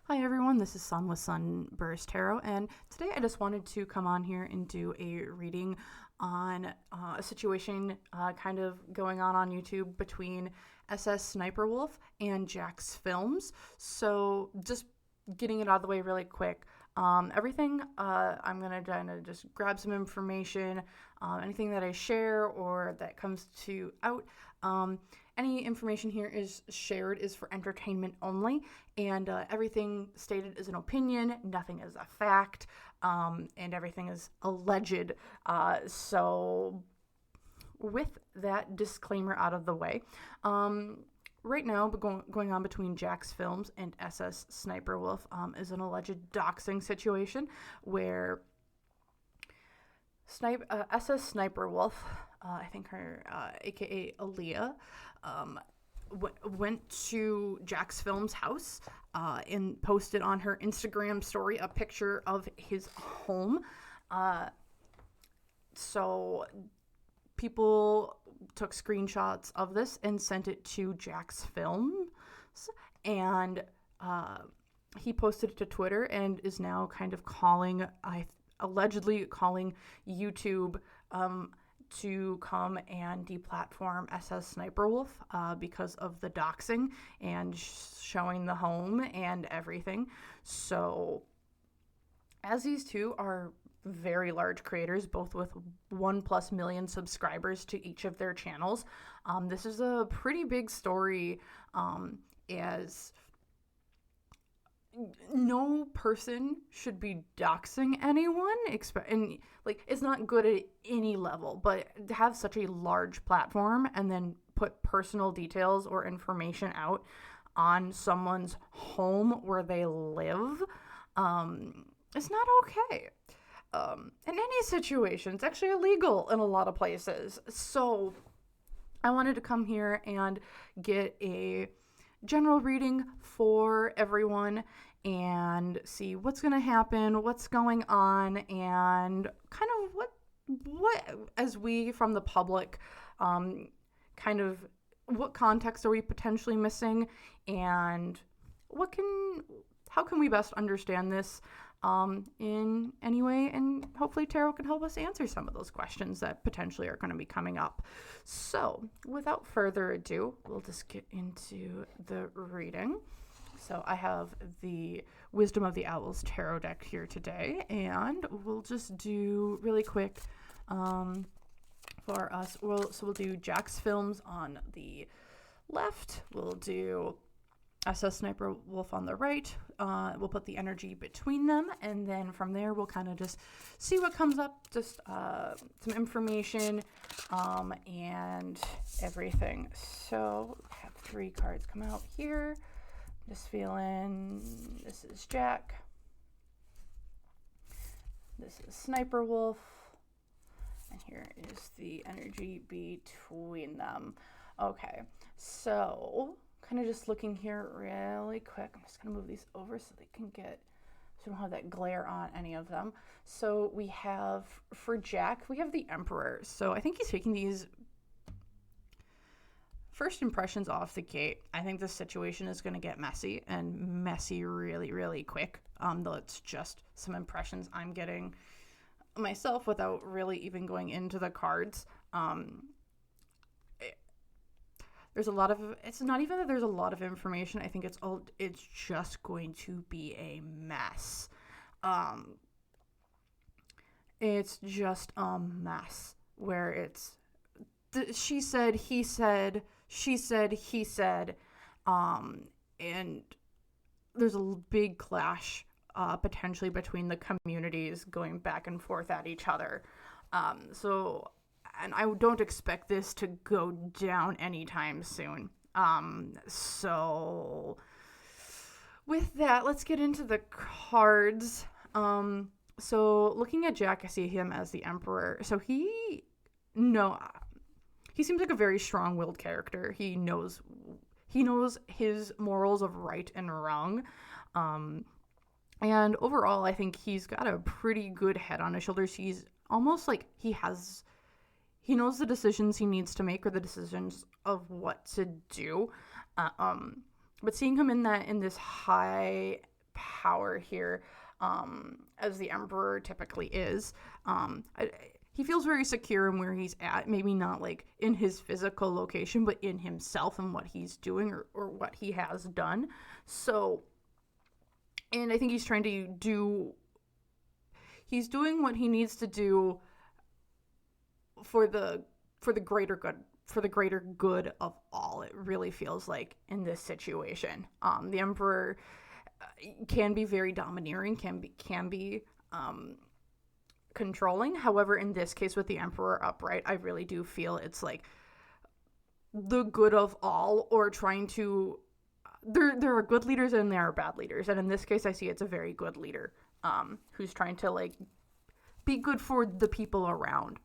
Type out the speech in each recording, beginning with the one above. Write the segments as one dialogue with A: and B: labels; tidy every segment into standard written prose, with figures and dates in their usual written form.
A: Hi everyone, this is Sun with SunBurst Tarot, and today I just wanted to come on here and do a reading on a situation kind of going on YouTube between SSSniperwolf and Jack's Films. So just getting it out of the way really quick. Everything, I'm going to kind of just grab some information, anything that I share or that comes out. Any information here is shared is for entertainment only, and everything stated is an opinion, nothing is a fact, and everything is alleged. So with that disclaimer out of the way, right now, going on between Jack's Films and SSSniperwolf is an alleged doxing situation where SSSniperwolf, I think her, aka Aaliyah, went to Jack's Films house and posted on her Instagram story a picture of his home. So people took screenshots of this and sent it to Jack's Films, and he posted it to Twitter and is now kind of allegedly calling YouTube to come and deplatform SSSniperwolf because of the doxing and showing the home and everything. So as these two are very large creators, both with 1+ million subscribers to each of their channels, this is a pretty big story, as no person should be doxing anyone, and like it's not good at any level, but to have such a large platform and then put personal details or information out on someone's home where they live, it's not okay. In any situation, it's actually illegal in a lot of places. So I wanted to come here and get a general reading for everyone and see what's going to happen, what's going on, and kind of what as we from the public, kind of what context are we potentially missing, and how can we best understand this in any way, and hopefully tarot can help us answer some of those questions that potentially are going to be coming up. So without further ado, we'll just get into the reading. So I have the Wisdom of the Owls tarot deck here today, and we'll just do really quick for us. We'll do Jack's Films on the left, we'll do SSSniperwolf on the right. We'll put the energy between them, and then from there we'll kind of just see what comes up, just some information and everything. So we have 3 cards come out here. Just feeling this is Jack, this is Sniperwolf, and here is the energy between them. Okay, so kind of just looking here really quick. I'm just going to move these over so they can get, so don't have that glare on any of them. So we have, for Jack, we have the Emperor. So I think he's taking these first impressions off the gate. I think this situation is going to get messy, and messy really, really quick. Though it's just some impressions I'm getting myself without really even going into the cards. There's a lot of, it's not even that there's a lot of information. I think it's just going to be a mess. It's just a mess where it's, she said, he said, she said, he said, and there's a big clash, potentially between the communities going back and forth at each other. And I don't expect this to go down anytime soon. So with that, let's get into the cards. So looking at Jack, I see him as the Emperor. So he seems like a very strong-willed character. He knows his morals of right and wrong. And overall, I think he's got a pretty good head on his shoulders. He's almost like he knows the decisions he needs to make, or the decisions of what to do. But seeing him in this high power here, as the Emperor typically is. He feels very secure in where he's at, maybe not like in his physical location, but in himself and what he's doing or what he has done. So, and I think he's trying to he's doing what he needs to do for the greater good of all. It really feels like in this situation. The Emperor can be very domineering, can be controlling. However, in this case with the Emperor upright, I really do feel it's like the good of all, or trying to, there are good leaders and there are bad leaders, and in this case I see it's a very good leader, who's trying to like be good for the people around.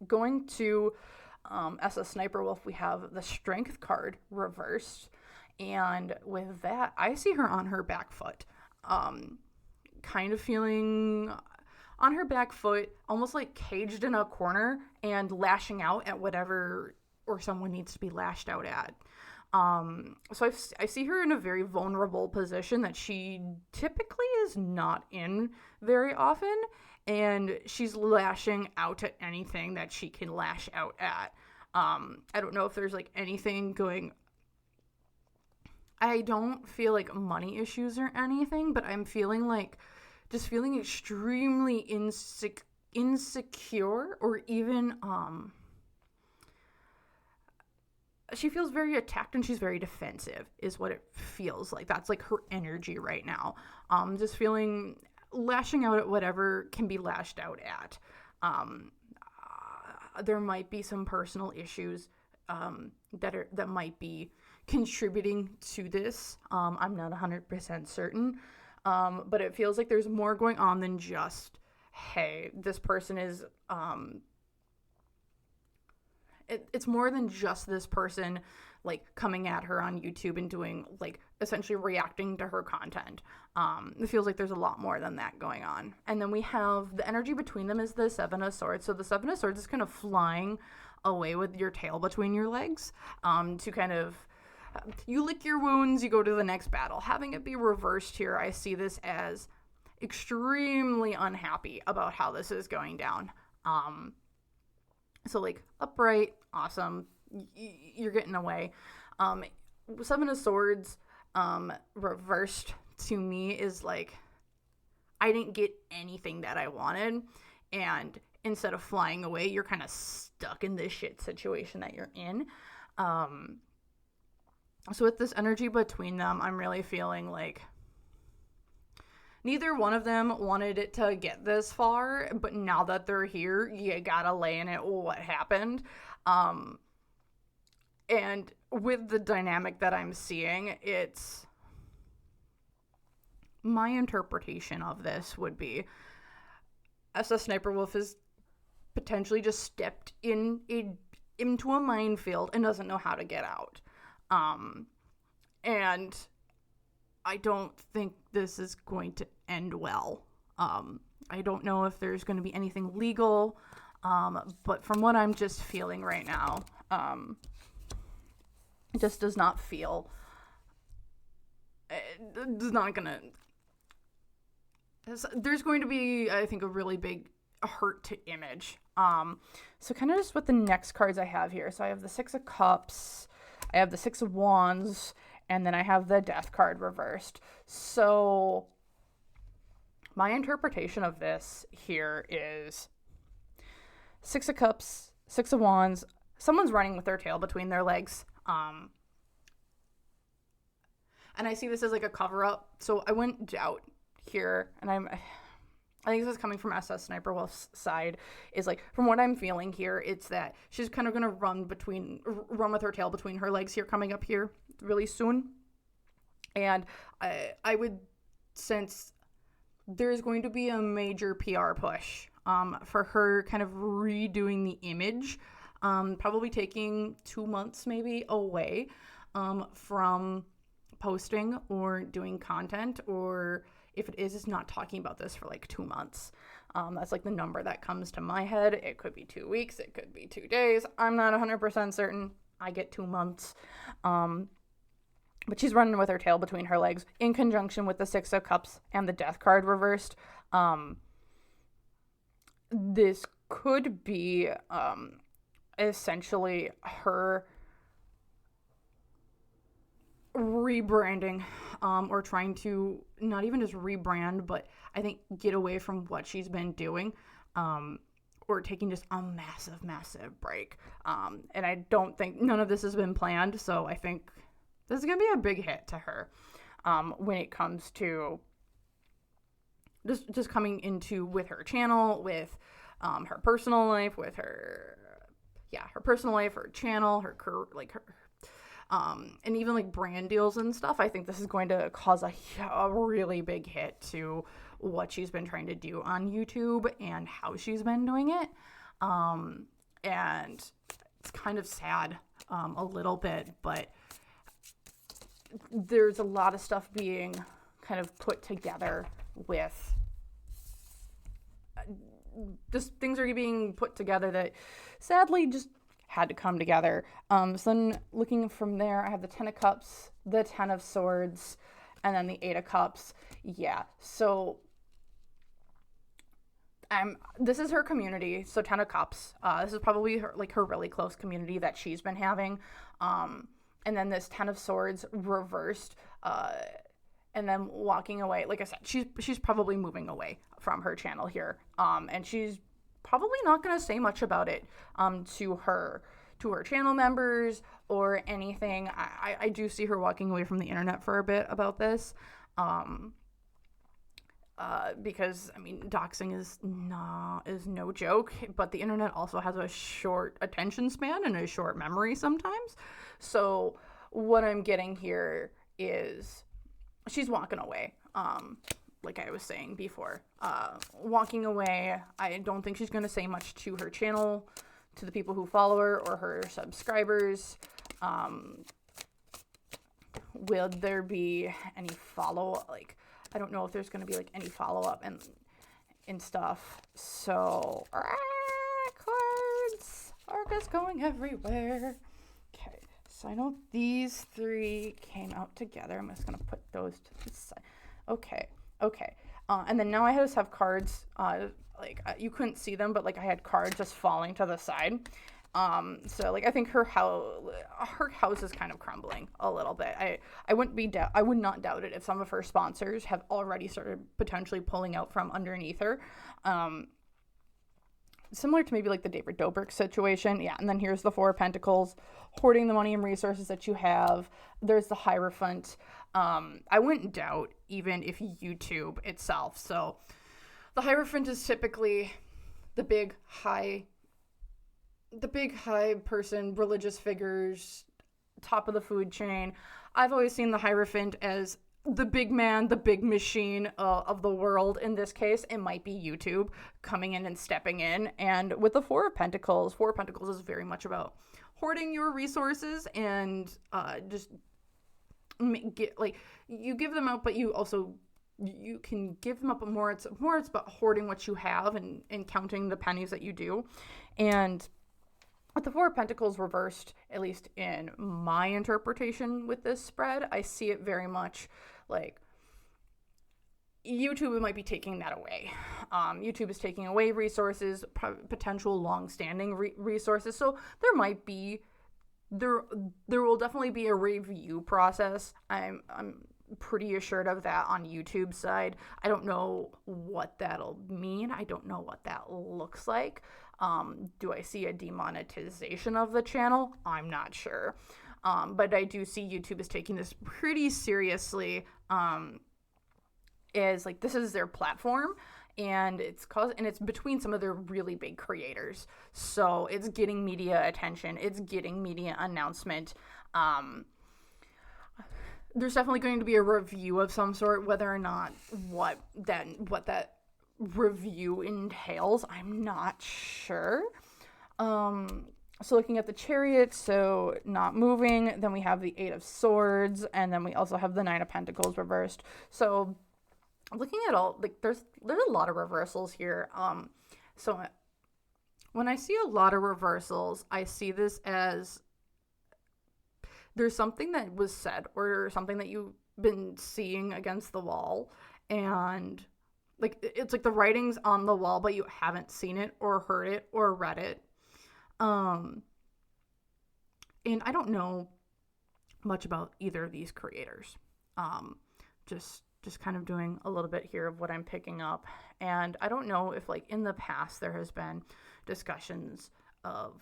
A: Going to SSSniperwolf, we have the Strength card reversed, and with that I see her on her back foot, kind of feeling on her back foot, almost like caged in a corner and lashing out at whatever or someone needs to be lashed out at. So I see her in a very vulnerable position that she typically is not in very often, and she's lashing out at anything that she can lash out at. I don't know if there's like anything going. I don't feel like money issues or anything, but I'm feeling like just feeling extremely insecure, or even she feels very attacked and she's very defensive is what it feels like. That's like her energy right now. Just feeling lashing out at whatever can be lashed out at. There might be some personal issues that might be contributing to this. I'm not 100% certain. But it feels like there's more going on than just, hey, this person is, it's more than just this person, like, coming at her on YouTube and doing, like, essentially reacting to her content. It feels like there's a lot more than that going on. And then we have the energy between them is the Seven of Swords. So the Seven of Swords is kind of flying away with your tail between your legs, to kind of, you lick your wounds, you go to the next battle. Having it be reversed here, I see this as extremely unhappy about how this is going down. So like upright, awesome, you're getting away. Seven of Swords reversed to me is like, I didn't get anything that I wanted, and instead of flying away, you're kind of stuck in this shit situation that you're in. So with this energy between them, I'm really feeling like neither one of them wanted it to get this far, but now that they're here, you gotta lay in it what happened. And with the dynamic that I'm seeing, it's, my interpretation of this would be SSSniperwolf is potentially just stepped into a minefield and doesn't know how to get out. And I don't think this is going to end well. I don't know if there's going to be anything legal, but from what I'm just feeling right now, it just does not feel, it's not gonna, there's going to be, I think, a really big hurt to image. So kind of just with the next cards I have here. So I have the Six of Cups, I have the Six of Wands, and then I have the Death card reversed. So my interpretation of this here is Six of Cups, Six of Wands, someone's running with their tail between their legs. And I see this as like a cover up. So I went out here, and I think this is coming from SSSniperwolf's side, is like, from what I'm feeling here, it's that she's kind of going to run with her tail between her legs here, coming up here really soon. And I would sense there's going to be a major PR push for her kind of redoing the image, probably taking 2 months maybe away from posting or doing content, or if it is, it's not talking about this for like 2 months. That's like the number that comes to my head. It could be 2 weeks. It could be 2 days. I'm not 100% certain. I get 2 months. but she's running with her tail between her legs in conjunction with the Six of Cups and the Death card reversed. This could be essentially her rebranding, or trying to not even just rebrand, but I think get away from what she's been doing, or taking just a massive break. And I don't think none of this has been planned, so I think this is going to be a big hit to her when it comes to just coming into with her channel, with her personal life, with her personal life, her channel, her and even like brand deals and stuff. I think this is going to cause a really big hit to what she's been trying to do on YouTube and how she's been doing it. And it's kind of sad a little bit, but there's a lot of stuff being kind of put together with just things are being put together that sadly just had to come together. So then looking from there, I have the Ten of Cups, the Ten of Swords, and then the Eight of Cups. Yeah, so this is her community. So Ten of Cups. This is probably her really close community that she's been having. And then this Ten of Swords reversed, and then walking away. Like I said, she's probably moving away from her channel here. And she's probably not going to say much about it to her channel members or anything. I do see her walking away from the internet for a bit about this, because I mean doxing is no joke, but the internet also has a short attention span and a short memory sometimes. So what I'm getting here is she's walking away. Like I was saying before, walking away. I don't think she's going to say much to her channel, to the people who follow her or her subscribers. Will there be any follow-up? Like, I don't know if there's going to be like any follow-up and stuff. So, cards are just going everywhere. Okay, so I know these three came out together. I'm just going to put those to the side. Okay. And then now I just have cards, you couldn't see them, but like I had cards just falling to the side. So like I think her house is kind of crumbling a little bit. I would not doubt it if some of her sponsors have already started potentially pulling out from underneath her. Similar to maybe like the David Dobrik situation. Yeah, and then here's the Four of Pentacles, hoarding the money and resources that you have. There's the Hierophant. I wouldn't doubt even if YouTube itself. So the Hierophant is typically the big high person, religious figures, top of the food chain. I've always seen the Hierophant as the big man, the big machine of the world. In this case, it might be YouTube coming in and stepping in. And with the Four of Pentacles is very much about hoarding your resources and just get like you give them out, but you can give them up more. It's about hoarding what you have and counting the pennies that you do. And with the Four of Pentacles reversed, at least in my interpretation with this spread, I see it very much like YouTube might be taking that away. YouTube is taking away resources, potential long-standing resources. So there will definitely be a review process. I'm pretty assured of that on YouTube's side. I don't know what that'll mean. I don't know what that looks like. Do I see a demonetization of the channel? I'm not sure. But I do see YouTube is taking this pretty seriously. Is like this is their platform, and it's between some of their really big creators. So it's getting media attention. It's getting media announcement. There's definitely going to be a review of some sort, whether or not what that review entails, I'm not sure. So looking at the Chariot, so not moving, then we have the Eight of Swords, and then we also have the Nine of Pentacles reversed. So looking at all, like there's a lot of reversals here. So when I see a lot of reversals, I see this as there's something that was said or something that you've been seeing against the wall, and like it's like the writing's on the wall, but you haven't seen it or heard it or read it. And I don't know much about either of these creators. Just kind of doing a little bit here of what I'm picking up. And I don't know if like in the past there has been discussions of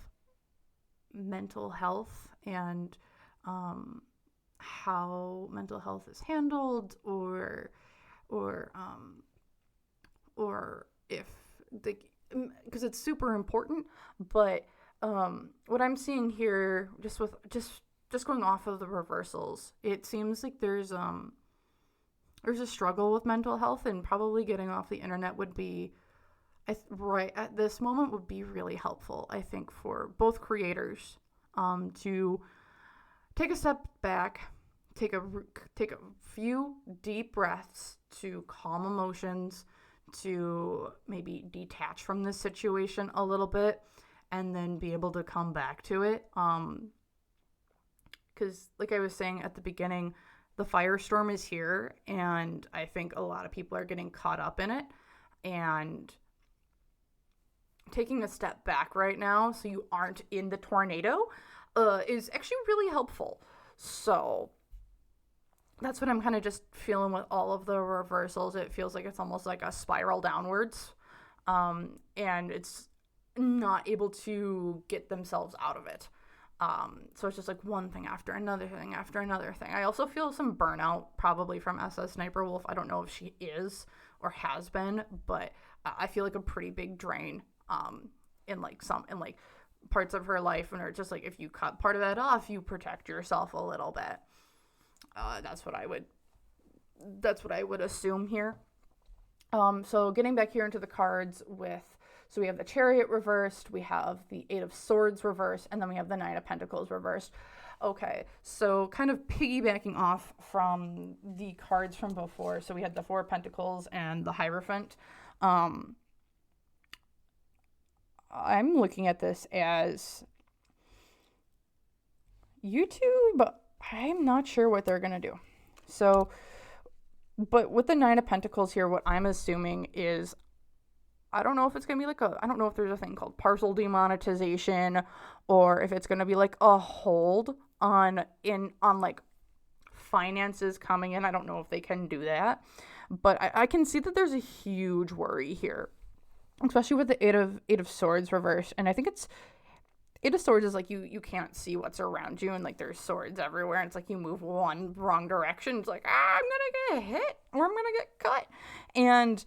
A: mental health and how mental health is handled, or if the, because it's super important, but what I'm seeing here, just going off of the reversals, it seems like there's a struggle with mental health, and probably getting off the internet would be, right at this moment, would be really helpful, I think, for both creators to take a step back, take a few deep breaths to calm emotions, to maybe detach from this situation a little bit, and then be able to come back to it. Because like I was saying at the beginning, the firestorm is here, and I think a lot of people are getting caught up in it, and taking a step back right now so you aren't in the tornado is actually really helpful. So that's what I'm kind of just feeling with all of the reversals. It feels like it's almost like a spiral downwards, and it's not able to get themselves out of it. So it's just like one thing after another thing after another thing. I also feel some burnout, probably from SSSniperwolf. I don't know if she is or has been, but I feel like a pretty big drain in parts of her life, and it's just like, if you cut part of that off, you protect yourself a little bit. That's what I would assume here. So getting back here into the cards so we have the Chariot reversed, we have the Eight of Swords reversed, and then we have the Nine of Pentacles reversed. Okay, so kind of piggybacking off from the cards from before. So we had the Four of Pentacles and the Hierophant. I'm looking at this as YouTube. I'm not sure what they're going to do. So, but with the Nine of Pentacles here, what I'm assuming is, I don't know if it's going to be I don't know if there's a thing called partial demonetization, or if it's going to be like a hold on like finances coming in. I don't know if they can do that, but I can see that there's a huge worry here, especially with the Eight of Swords reversed. And I think it's Eight of Swords is like you can't see what's around you, and like there's swords everywhere, and it's like you move one wrong direction, it's like, I'm gonna get hit or I'm gonna get cut. And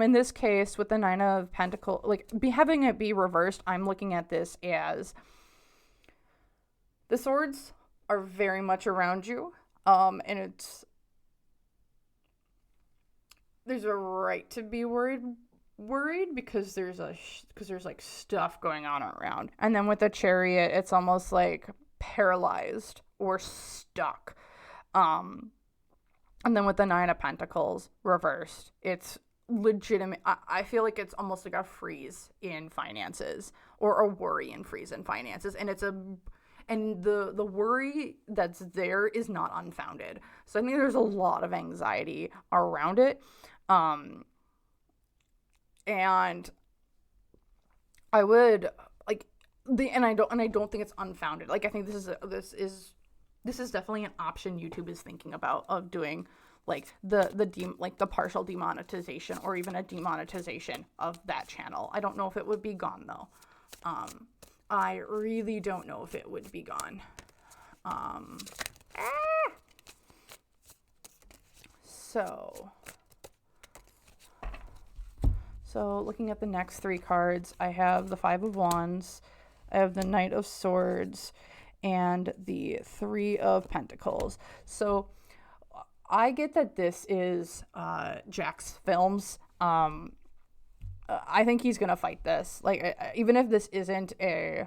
A: in this case with the Nine of Pentacles, like having it be reversed, I'm looking at this as the swords are very much around you, and there's a right to be worried because there's like stuff going on around. And then with the Chariot, it's almost like paralyzed or stuck. And then with the Nine of Pentacles reversed, it's legitimate. I feel like it's almost like a freeze in finances, or a worry and freeze in finances, and the worry that's there is not unfounded. So I think there's a lot of anxiety around it. And I would like and I don't think it's unfounded. Like, I think this is definitely an option YouTube is thinking about, of doing like the partial demonetization, or even a demonetization of that channel. I don't know if it would be gone though. I really don't know if it would be gone. So looking at the next three cards, I have the Five of Wands, I have the Knight of Swords, and the Three of Pentacles. So I get that this is Jack's films. I think he's gonna fight this. Like, even if this isn't a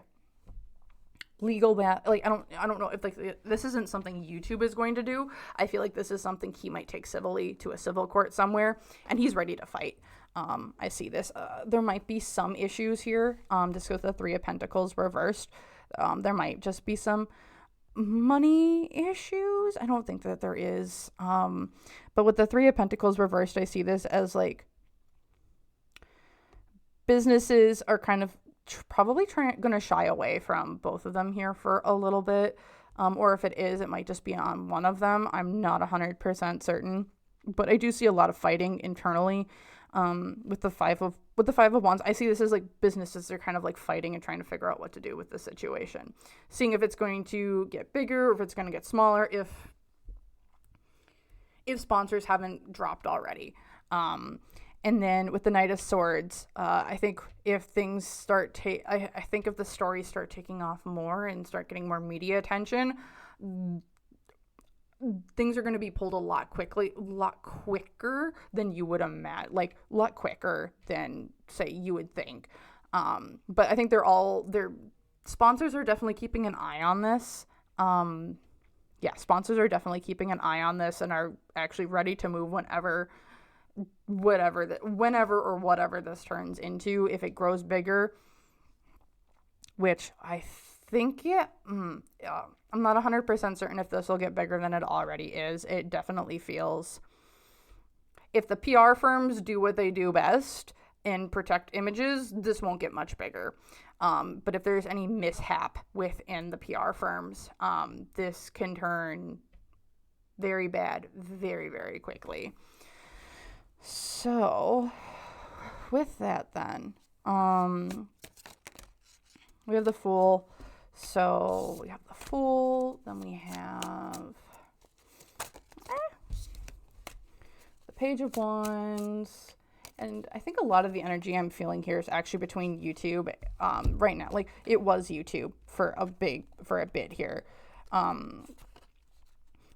A: legal like, I don't know if like this isn't something YouTube is going to do. I feel like this is something he might take civilly to a civil court somewhere, and he's ready to fight. I see this. There might be some issues here. Just with the Three of Pentacles reversed, there might just be some money issues. I don't think that there is. But with the Three of Pentacles reversed, I see this as like businesses are kind of probably going to shy away from both of them here for a little bit. Or if it is, it might just be on one of them. I'm not 100% certain, but I do see a lot of fighting internally. With the five of wands, I see this as like businesses are kind of like fighting and trying to figure out what to do with the situation, seeing if it's going to get bigger or if it's going to get smaller, if sponsors haven't dropped already. And then with the Knight of Swords, I think if things start I think if the stories start taking off more and start getting more media attention, things are going to be pulled a lot quicker than you would imagine, like a lot quicker than say you would think. But I think their sponsors are definitely keeping an eye on this. Sponsors are definitely keeping an eye on this and are actually ready to move whenever this turns into, if it grows bigger, which I think, I'm not 100% certain if this will get bigger than it already is. It definitely feels, if the PR firms do what they do best and protect images, this won't get much bigger. But if there's any mishap within the PR firms, this can turn very bad very, very quickly. So, with that then, we have the Fool. So, we have the Fool, then we have the Page of Wands, and I think a lot of the energy I'm feeling here is actually between YouTube right now. Like, it was YouTube for a bit here.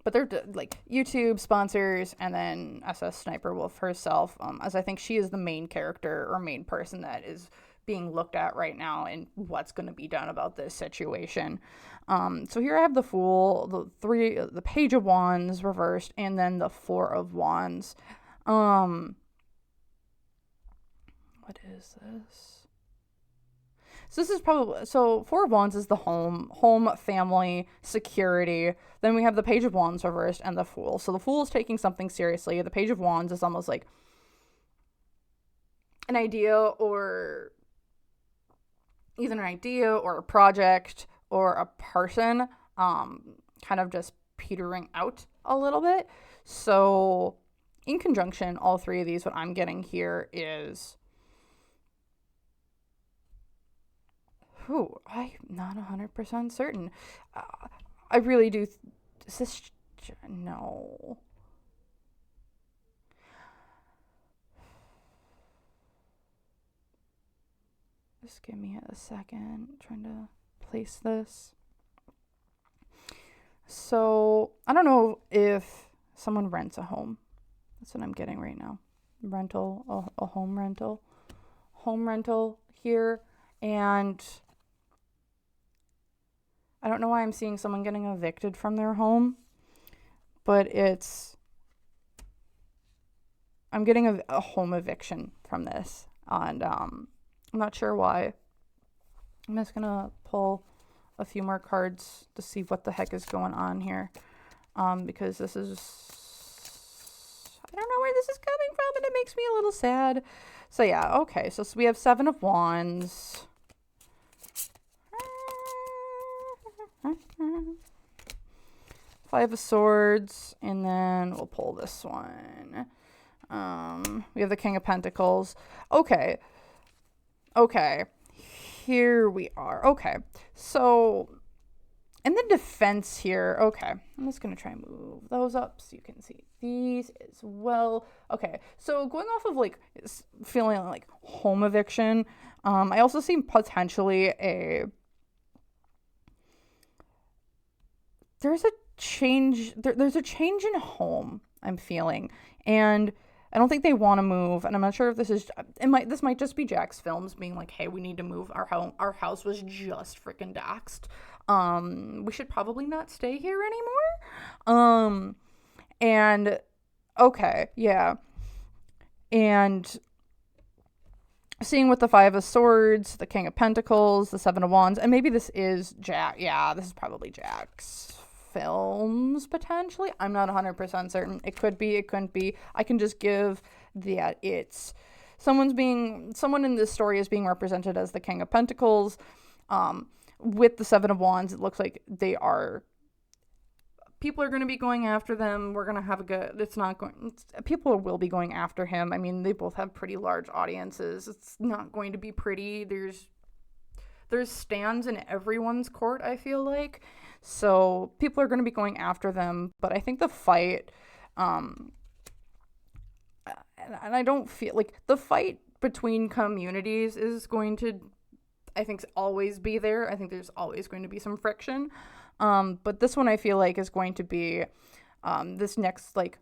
A: But they're like YouTube sponsors, and then SSSniperwolf herself, as I think she is the main character or main person that is being looked at right now and what's going to be done about this situation. So here I have the Fool, the Page of Wands reversed, and then the Four of Wands. What is this? So this is probably, Four of Wands is the home, family, security. Then we have the Page of Wands reversed and the Fool. So the Fool is taking something seriously. The Page of Wands is almost like an idea, or either an idea or a project or a person, kind of just petering out a little bit. So in conjunction, all three of these, what I'm getting here is, I'm not 100% certain. I really do. Is this? No. Just give me a second. I'm trying to place this. So, I don't know if someone rents a home. That's what I'm getting right now. Rental, a home rental. Home rental here. And I don't know why I'm seeing someone getting evicted from their home, but I'm getting a home eviction from this, and I'm not sure why. I'm just gonna pull a few more cards to see what the heck is going on here, because this is, I don't know where this is coming from, and it makes me a little sad. So yeah, okay, so we have Seven of Wands. Five of Swords, and then we'll pull this one. We have the King of Pentacles. Okay. Here we are. Okay. So, in the defense here, okay. I'm just going to try and move those up so you can see these as well. Okay. So, going off of, like, feeling like home eviction, I also see potentially there's a change in home I'm feeling, and I don't think they want to move, and I'm not sure if this might just be Jack's Films being like, hey, we need to move, our house was just freaking doxed, we should probably not stay here anymore, and okay, yeah, and seeing with the Five of Swords, the King of Pentacles, the Seven of Wands, and maybe this is Jack. Yeah, this is probably Jack's Films, potentially. I'm not 100% certain. It could be, it couldn't be. I can just give that it's someone in this story is being represented as the King of Pentacles. With the Seven of Wands, it looks like people are going to be going after them. We're going to have people will be going after him. I mean, they both have pretty large audiences. It's not going to be pretty. There's stands in everyone's court, I feel like. So people are going to be going after them. But I think the fight, and I don't feel like the fight between communities is going to, I think, always be there. I think there's always going to be some friction. But this one I feel like is going to be this next 5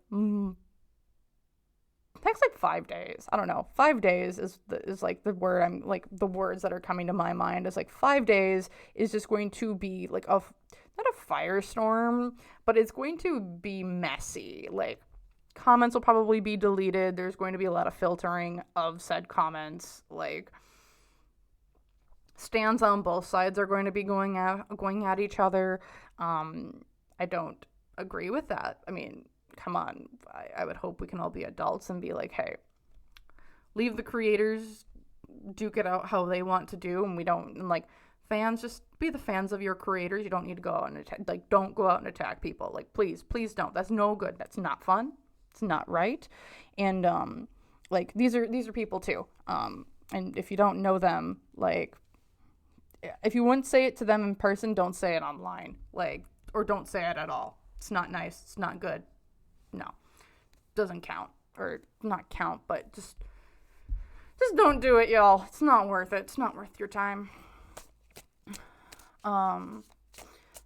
A: days. I don't know. 5 days is like the word I'm like the words that are coming to my mind is like 5 days is just going to be like not a firestorm, but it's going to be messy. Like comments will probably be deleted. There's going to be a lot of filtering of said comments. Like stands on both sides are going to be going at each other. I don't agree with that. I mean, come on. I would hope we can all be adults and be like, hey, leave the creators duke it out how they want to do, and we don't, and like fans, just be the fans of your creators. You don't need to go out and attack, don't go out and attack people. Like, please don't. That's no good. That's not fun. It's not right. And these are people too. And if you don't know them, like, if you wouldn't say it to them in person, don't say it online. Like, or don't say it at all. It's not nice. It's not good. No. Doesn't count. Or not count, but just don't do it, y'all. It's not worth it. It's not worth your time.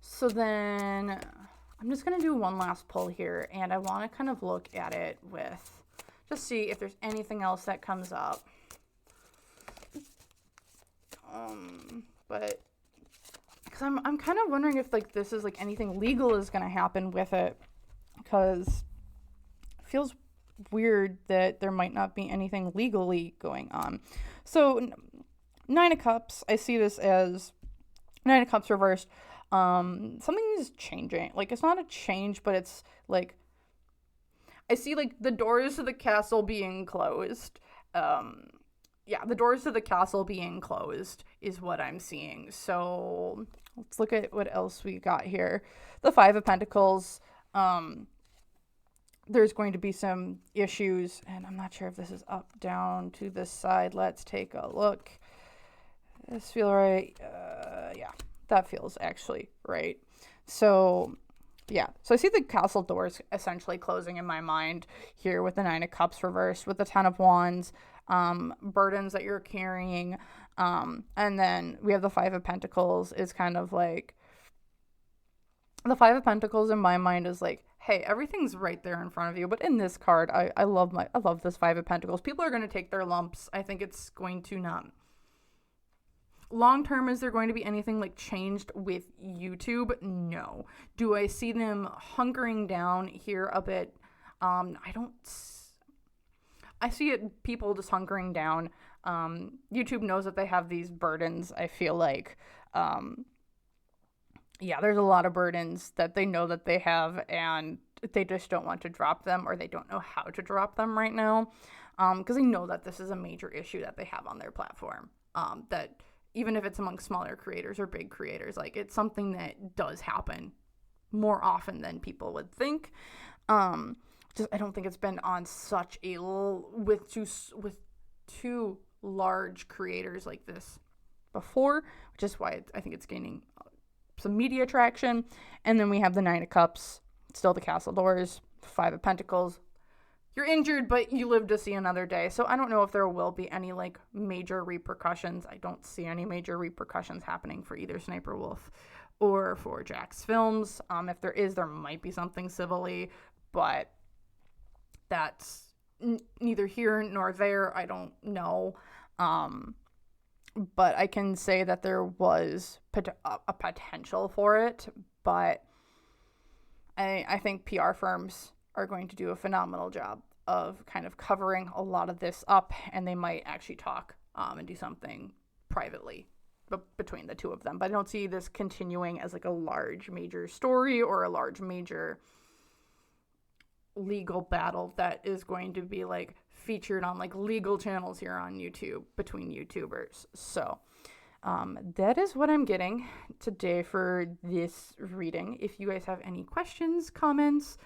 A: So then I'm just going to do one last pull here, and I want to kind of look at it with, just see if there's anything else that comes up. But because I'm kind of wondering if like this is like anything legal is going to happen with it, because it feels weird that there might not be anything legally going on. So Nine of Cups, I see this as Nine of Cups reversed. Something is changing. Like, it's not a change, but it's like I see like the doors to the castle being closed. The doors to the castle being closed is what I'm seeing. So let's look at what else we got here. The Five of Pentacles. There's going to be some issues, and I'm not sure if this is up, down, to this side. Let's take a look. Does this feel right? Yeah, that feels actually right. So yeah, so I see the castle doors essentially closing in my mind here with the Nine of Cups reversed, with the Ten of Wands. Burdens that you're carrying, and then we have the Five of Pentacles is kind of like, the Five of Pentacles in my mind is like, hey, everything's right there in front of you. But in this card, I love this Five of Pentacles. People are going to take their lumps. I think it's going to not. Long term, is there going to be anything like changed with YouTube? No. Do I see them hunkering down here a bit? I see it, people just hunkering down. YouTube knows that they have these burdens, I feel like. There's a lot of burdens that they know that they have, and they just don't want to drop them, or they don't know how to drop them right now. Because they know that this is a major issue that they have on their platform. That even if it's among smaller creators or big creators, like, it's something that does happen more often than people would think. I don't think it's been on such a with two large creators like this before, which is why I think it's gaining some media traction. And then we have the Nine of Cups, still the castle doors, Five of Pentacles. You're injured, but you live to see another day. So I don't know if there will be any like major repercussions. I don't see any major repercussions happening for either SSSniperwolf or for Jax Films. If there is, there might be something civilly, but that's neither here nor there. I don't know. But I can say that there was a potential for it. But I think PR firms are going to do a phenomenal job of kind of covering a lot of this up. And they might actually talk and do something privately between the two of them. But I don't see this continuing as like a large major story or a large major legal battle that is going to be like featured on like legal channels here on YouTube between YouTubers. So that is what I'm getting today for this reading. If you guys have any questions, comments,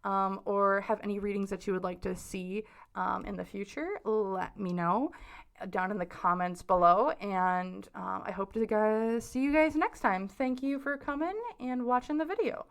A: or have any readings that you would like to see in the future, let me know down in the comments below. And I hope to see you guys next time. Thank you for coming and watching the video.